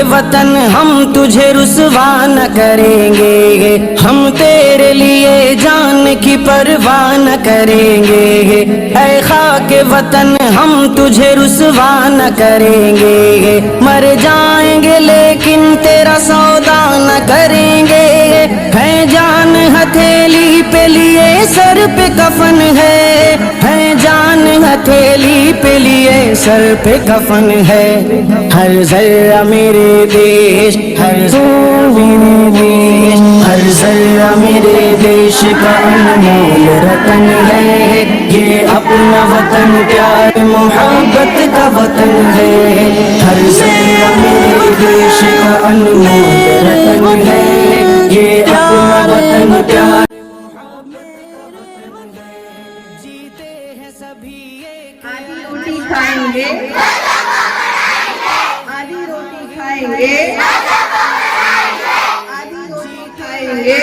وطن ہم تجھے رسوا نہ کریں گے، ہم تیرے لیے جان کی پرواہ نہ کریں گے، اے خاک وطن ہم تجھے رسوا نہ کریں گے، مر جائیں گے لیکن تیرا سودا نہ کریں گے، ہے جان ہتھیلی پہ لیے سر پہ کفن ہے، جان ہتھیلی پہ لیے سر پہ کفن ہے، ہر ذرہ میرے دیش، ہر ذرہ میرے دیش، ہر ذرہ میرے دیش کا انمول رتن ہے، یہ اپنا وطن پیار محبت کا وطن ہے، ہر ذرہ میرے دیش کا انمول رتن ہے، یہ اپنا وطن پیار آدھی روٹی کھائیں گے، آدھی روٹی کھائیں گے، آدھی روٹی کھائیں گے،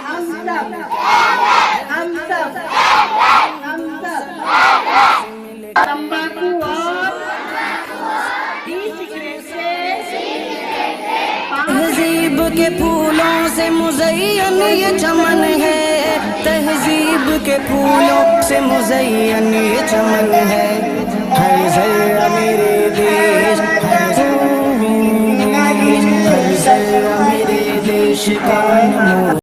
ہم سب ہم سب ہم سب تمباکو اور سگریٹ سے تہذیب کے پھولوں سے مزین یہ چمن ہے، تہذیب کے پھولوں سے مزین یہ چمن